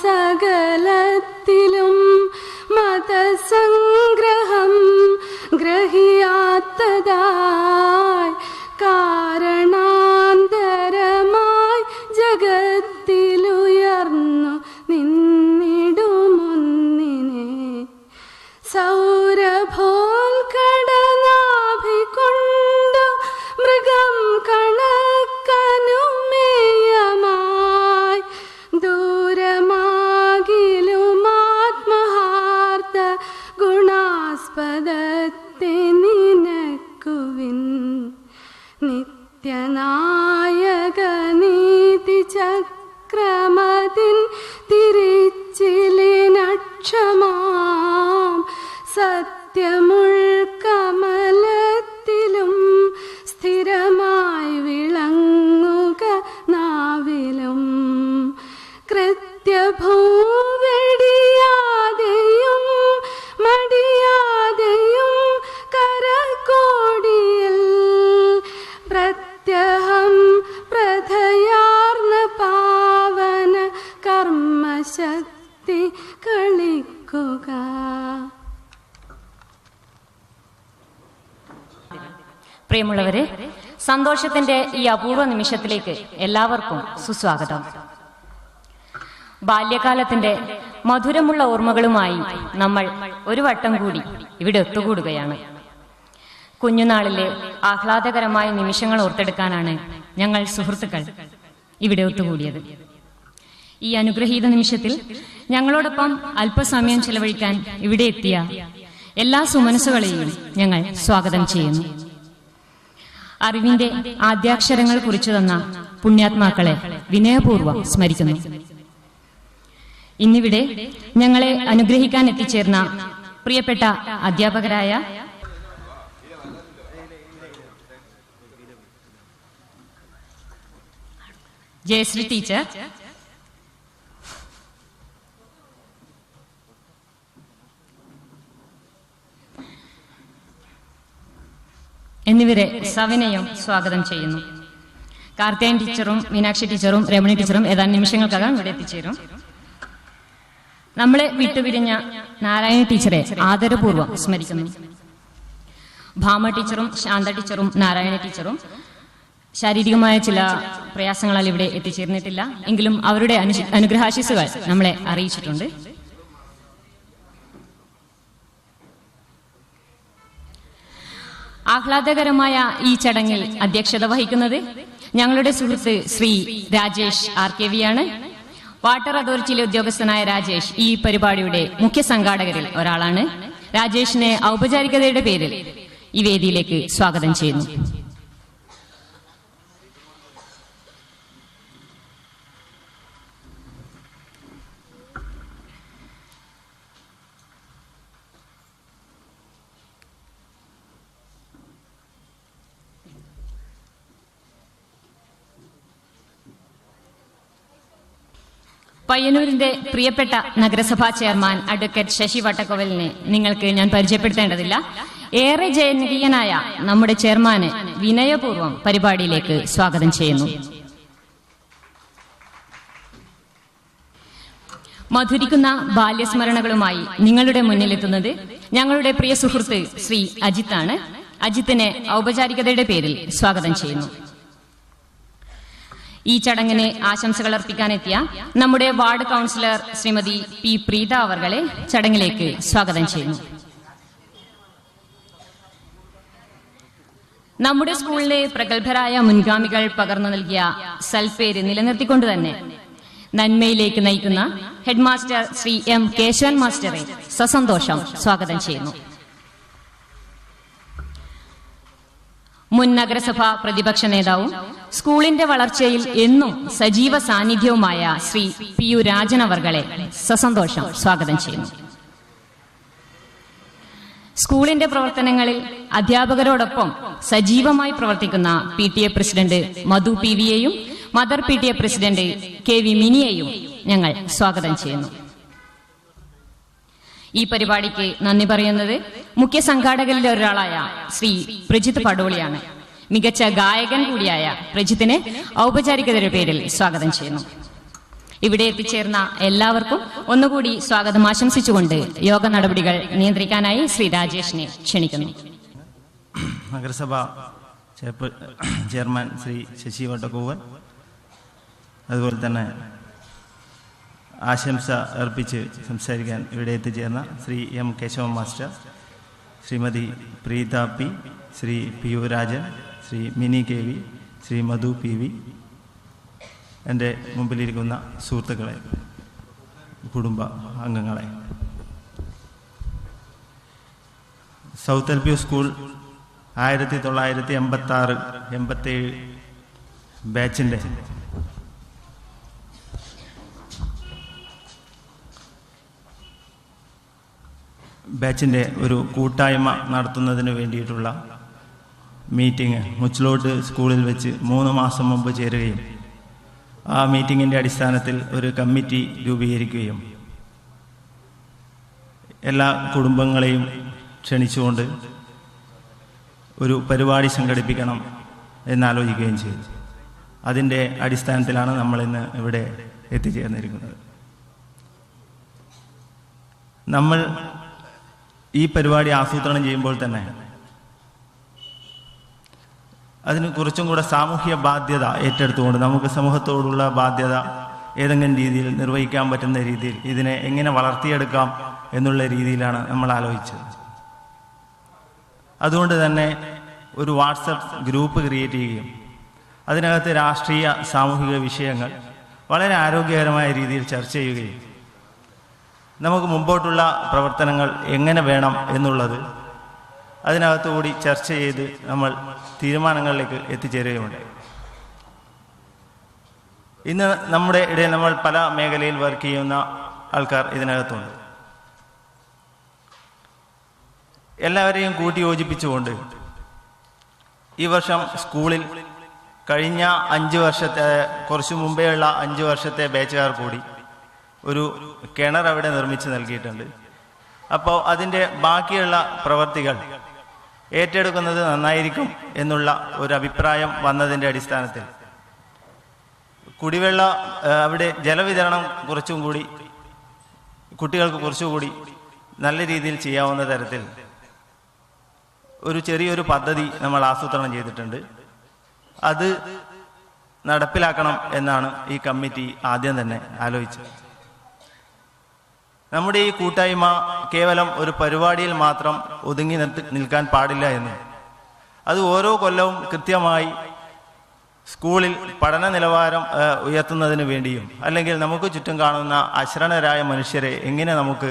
സകലത്തിലും മതസംഗ്രഹം ഗ്രഹിയാത്തതായി കാരണാന്തരമായി ജഗത്തിലുയർന്നു നിന്നിടുമൊന്നിനെ സൗരഭോൽക്കടനാഭികൊണ്ടു മൃഗം കണക്കനുമേയമായി ദൂരമാകിലുമാത്മഹാർത്ത ഗുണാസ്പദത്തെ നിനക്കുവിൻ നിത്യനായക നീതി ചക്രമതിൻ തിരിച്ചിലിനക്ഷമാം സത്യമുൾക്കമലത്തിലും സ്ഥിരമായി വിളങ്ങുക നാവിലും കൃത്യഭൂവെടിയാതെയും മടിയാതെയും കരകോടിയിൽ പ്രത്യഹം പ്രഥയാർന്ന പാവന കർമ്മശക്തി കളിക്കുക. പ്രിയമുള്ളവരെ, സന്തോഷത്തിന്റെ ഈ അപൂർവ നിമിഷത്തിലേക്ക് എല്ലാവർക്കും സുസ്വാഗതം. ബാല്യകാലത്തിന്റെ മധുരമുള്ള ഓർമ്മകളുമായി നമ്മൾ ഒരു വട്ടം കൂടി ഇവിടെ ഒത്തുകൂടുകയാണ്. കുഞ്ഞുനാളിലെ ആഹ്ലാദകരമായ നിമിഷങ്ങൾ ഓർത്തെടുക്കാനാണ് ഞങ്ങൾ സുഹൃത്തുക്കൾ ഇവിടെ ഒത്തുകൂടിയത്. ഈ അനുഗ്രഹീത നിമിഷത്തിൽ ഞങ്ങളോടൊപ്പം അല്പസമയം ചെലവഴിക്കാൻ ഇവിടെ എത്തിയ എല്ലാ സുമനസ്സുകളെയും ഞങ്ങൾ സ്വാഗതം ചെയ്യുന്നു. അറിവിന്റെ ആദ്യാക്ഷരങ്ങൾ കുറിച്ചു തന്ന പുണ്യാത്മാക്കളെ വിനയപൂർവ്വം സ്മരിക്കുന്നു. ഇന്നിവിടെ ഞങ്ങളെ അനുഗ്രഹിക്കാൻ എത്തിച്ചേർന്ന പ്രിയപ്പെട്ട അധ്യാപകരായ ജയശ്രീ ടീച്ചർ, എന്നിവരെ സവിനയം സ്വാഗതം ചെയ്യുന്നു. കാർത്തികൻ ടീച്ചറും മീനാക്ഷി ടീച്ചറും രമണി ടീച്ചറും ഏതാനും നിമിഷങ്ങൾക്കകം ഇവിടെ എത്തിച്ചേരും. നമ്മളെ വിട്ടുപിരിഞ്ഞ നാരായണ ടീച്ചറെ ആദരപൂർവ്വം സ്മരിക്കുന്നു. ഭാമ ടീച്ചറും ശാന്ത ടീച്ചറും നാരായണ ടീച്ചറും ശാരീരികമായ ചില പ്രയാസങ്ങളാൽ ഇവിടെ എത്തിച്ചേർന്നിട്ടില്ല. എങ്കിലും അവരുടെ അനുഗ്രഹാശിസുകൾ നമ്മളെ അറിയിച്ചിട്ടുണ്ട്. ആഹ്ലാദകരമായ ഈ ചടങ്ങിൽ അധ്യക്ഷത വഹിക്കുന്നത് ഞങ്ങളുടെ സുഹൃത്ത് ശ്രീ രാജേഷ് RKV ആണ്. വാട്ടർ അതോറിറ്റിയിലെ ഉദ്യോഗസ്ഥനായ രാജേഷ് ഈ പരിപാടിയുടെ മുഖ്യ സംഘാടകരിൽ ഒരാളാണ്. രാജേഷിനെ ഔപചാരികതയുടെ പേരിൽ ഈ വേദിയിലേക്ക് സ്വാഗതം ചെയ്യുന്നു. പയ്യന്നൂരിന്റെ പ്രിയപ്പെട്ട നഗരസഭാ ചെയർമാൻ അഡ്വക്കേറ്റ് ശശി വട്ടക്കോവലിനെ നിങ്ങൾക്ക് ഞാൻ പരിചയപ്പെടുത്തേണ്ടതില്ല. ഏറെ ജനകീയനായ നമ്മുടെ ചെയർമാനെ വിനയപൂർവ്വം പരിപാടിയിലേക്ക് സ്വാഗതം ചെയ്യുന്നു. മധുരിക്കുന്ന ബാല്യസ്മരണകളുമായി നിങ്ങളുടെ മുന്നിലെത്തുന്നത് ഞങ്ങളുടെ പ്രിയ സുഹൃത്ത് ശ്രീ അജിത്താണ്. അജിത്തിനെ ഔപചാരികതയുടെ പേരിൽ സ്വാഗതം ചെയ്യുന്നു. ഈ ചടങ്ങിന് ആശംസകൾ അർപ്പിക്കാനെത്തിയ നമ്മുടെ ward councillor Shrimati P Preetha അവർകളെ ചടങ്ങിലേക്ക് സ്വാഗതം ചെയ്യുന്നു. നമ്മുടെ സ്കൂളിലെ പ്രഗത്ഭരായ മുൻഗാമികൾ പകർന്നു നൽകിയ സൽപ്പേര് നിലനിർത്തിക്കൊണ്ട് തന്നെ നന്മയിലേക്ക് നയിക്കുന്ന head master Shri M Keshavan മാസ്റ്ററെ സസന്തോഷം സ്വാഗതം ചെയ്യുന്നു. മുൻ നഗരസഭാ പ്രതിപക്ഷ നേതാവും സ്കൂളിന്റെ വളർച്ചയിൽ എന്നും സജീവ സാന്നിധ്യവുമായ ശ്രീ PU രാജൻ അവർകളെ സസന്തോഷം സ്വാഗതം ചെയ്യുന്നു. സ്കൂളിന്റെ പ്രവർത്തനങ്ങളിൽ അധ്യാപകരോടൊപ്പം സജീവമായി പ്രവർത്തിക്കുന്ന PTA പ്രസിഡന്റ് മധു PV യെയും മദർ PTA പ്രസിഡന്റ് KV മിനിയെയും ഞങ്ങൾ സ്വാഗതം ചെയ്യുന്നു. ഈ പരിപാടിക്ക് നന്ദി പറയുന്നത് മുഖ്യ സംഘാടകരിൽ ഒരാളായ ശ്രീ പ്രജിത്ത് പടോളിയാണ്. മികച്ച ഗായകൻ കൂടിയായ പ്രജിത്തിനെ ഔപചാരികതയുടെ പേരിൽ സ്വാഗതം ചെയ്യുന്നു. ഇവിടെ എത്തിച്ചേർന്ന എല്ലാവർക്കും ഒന്നുകൂടി സ്വാഗതം ആശംസിച്ചുകൊണ്ട് യോഗ നടപടികൾ നിയന്ത്രിക്കാനായി ശ്രീ രാജേഷിനെ ക്ഷണിക്കുന്നു. നഗരസഭ ചെയർമാൻ ശ്രീ ശശി വട്ടക്കൂവൻ, അതുപോലെ തന്നെ ആശംസ അർപ്പിച്ച് സംസാരിക്കാൻ ഇവിടെ എത്തിച്ചേർന്ന Shri M Keshavan master, Shrimati Preetha P, Shri P U Rajan, Shri Mini K V, Shri Madhu P V, എൻ്റെ മുമ്പിലിരിക്കുന്ന സുഹൃത്തുക്കളെ, കുടുംബ അംഗങ്ങളെ, സൗത്ത് എൽ പി സ്കൂൾ 1986-87 ബാച്ചിൻ്റെ ഒരു കൂട്ടായ്മ നടത്തുന്നതിന് വേണ്ടിയിട്ടുള്ള മീറ്റിംഗ് മുച്ചിലോട്ട് സ്കൂളിൽ വെച്ച് 3 മാസം മുമ്പ് ചേരുകയും ആ മീറ്റിങ്ങിൻ്റെ അടിസ്ഥാനത്തിൽ ഒരു കമ്മിറ്റി രൂപീകരിക്കുകയും എല്ലാ കുടുംബങ്ങളെയും ക്ഷണിച്ചുകൊണ്ട് ഒരു പരിപാടി സംഘടിപ്പിക്കണം എന്നാലോചിക്കുകയും ചെയ്തു. അതിൻ്റെ അടിസ്ഥാനത്തിലാണ് നമ്മളിന്ന് ഇവിടെ എത്തിച്ചേർന്നിരിക്കുന്നത്. നമ്മൾ ഈ പരിപാടി ആസൂത്രണം ചെയ്യുമ്പോൾ തന്നെ അതിന് കുറച്ചും കൂടെ സാമൂഹ്യ ബാധ്യത ഏറ്റെടുത്തുകൊണ്ട് നമുക്ക് സമൂഹത്തോടുള്ള ബാധ്യത ഏതെങ്കിലും രീതിയിൽ നിർവഹിക്കാൻ പറ്റുന്ന രീതിയിൽ ഇതിനെ എങ്ങനെ വളർത്തിയെടുക്കാം എന്നുള്ള രീതിയിലാണ് നമ്മൾ ആലോചിച്ചത്. അതുകൊണ്ട് തന്നെ ഒരു വാട്സപ്പ് ഗ്രൂപ്പ് ക്രിയേറ്റ് ചെയ്യുകയും അതിനകത്ത് രാഷ്ട്രീയ സാമൂഹിക വിഷയങ്ങൾ വളരെ ആരോഗ്യകരമായ രീതിയിൽ ചർച്ച ചെയ്യുകയും നമുക്ക് മുമ്പോട്ടുള്ള പ്രവർത്തനങ്ങൾ എങ്ങനെ വേണം എന്നുള്ളത് അതിനകത്തുകൂടി ചർച്ച ചെയ്ത് നമ്മൾ തീരുമാനങ്ങളിലേക്ക് എത്തിച്ചേരുകയുമുണ്ട്. ഇന്ന് നമ്മുടെ ഇടയിൽ നമ്മൾ പല മേഖലയിൽ വർക്ക് ചെയ്യുന്ന ആൾക്കാർ ഇതിനകത്തുണ്ട്. എല്ലാവരെയും കൂട്ടി യോജിപ്പിച്ചുകൊണ്ട് ഈ വർഷം സ്കൂളിൽ കഴിഞ്ഞ 5 വർഷത്തെ കുറച്ചു മുമ്പേയുള്ള 5 വർഷത്തെ ബാച്ചുകാർ കൂടി ഒരു കിണർ അവിടെ നിർമ്മിച്ച് നൽകിയിട്ടുണ്ട്. അപ്പോൾ അതിൻ്റെ ബാക്കിയുള്ള പ്രവർത്തികൾ ഏറ്റെടുക്കുന്നത് നന്നായിരിക്കും എന്നുള്ള ഒരു അഭിപ്രായം വന്നതിൻ്റെ അടിസ്ഥാനത്തിൽ കുടിവെള്ള അവിടെ ജലവിതരണം കുറച്ചും കൂടി കുട്ടികൾക്ക് കുറച്ചുകൂടി നല്ല രീതിയിൽ ചെയ്യാവുന്ന തരത്തിൽ ഒരു ചെറിയൊരു പദ്ധതി നമ്മൾ ആസൂത്രണം ചെയ്തിട്ടുണ്ട്. അത് നടപ്പിലാക്കണം എന്നാണ് ഈ കമ്മിറ്റി ആദ്യം തന്നെ ആലോചിച്ചത്. നമ്മുടെ ഈ കൂട്ടായ്മ കേവലം ഒരു പരിപാടിയിൽ മാത്രം ഒതുങ്ങി നിൽക്കാൻ പാടില്ല എന്ന്, അത് ഓരോ കൊല്ലവും കൃത്യമായി സ്കൂളിൽ പഠന നിലവാരം ഉയർത്തുന്നതിന് വേണ്ടിയും അല്ലെങ്കിൽ നമുക്ക് ചുറ്റും കാണുന്ന അശരണരായ മനുഷ്യരെ എങ്ങനെ നമുക്ക്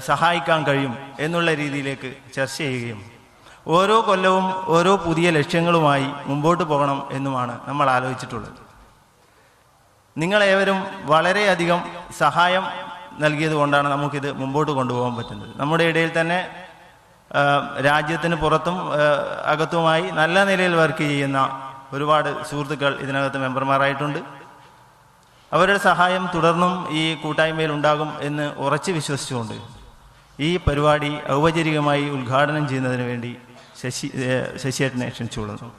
സഹായിക്കാൻ കഴിയും എന്നുള്ള രീതിയിലേക്ക് ചർച്ച ചെയ്യുകയും ഓരോ കൊല്ലവും ഓരോ പുതിയ ലക്ഷ്യങ്ങളുമായി മുമ്പോട്ട് പോകണം എന്നുമാണ് നമ്മൾ ആലോചിച്ചിട്ടുള്ളത്. നിങ്ങളേവരും വളരെയധികം സഹായം നൽകിയത് കൊണ്ടാണ് നമുക്കിത് മുമ്പോട്ട് കൊണ്ടുപോകാൻ പറ്റുന്നത്. നമ്മുടെ ഇടയിൽ തന്നെ രാജ്യത്തിന് പുറത്തും അകത്തുമായി നല്ല നിലയിൽ വർക്ക് ചെയ്യുന്ന ഒരുപാട് സുഹൃത്തുക്കൾ ഇതിനകത്ത് മെമ്പർമാരായിട്ടുണ്ട്. അവരുടെ സഹായം തുടർന്നും ഈ കൂട്ടായ്മയിൽ ഉണ്ടാകും എന്ന് ഉറച്ചു വിശ്വസിച്ചുകൊണ്ട് ഈ പരിപാടി ഔപചാരികമായി ഉദ്ഘാടനം ചെയ്യുന്നതിന് വേണ്ടി ശശിയേട്ടനെ ക്ഷണിച്ചുകൊള്ളുന്നു.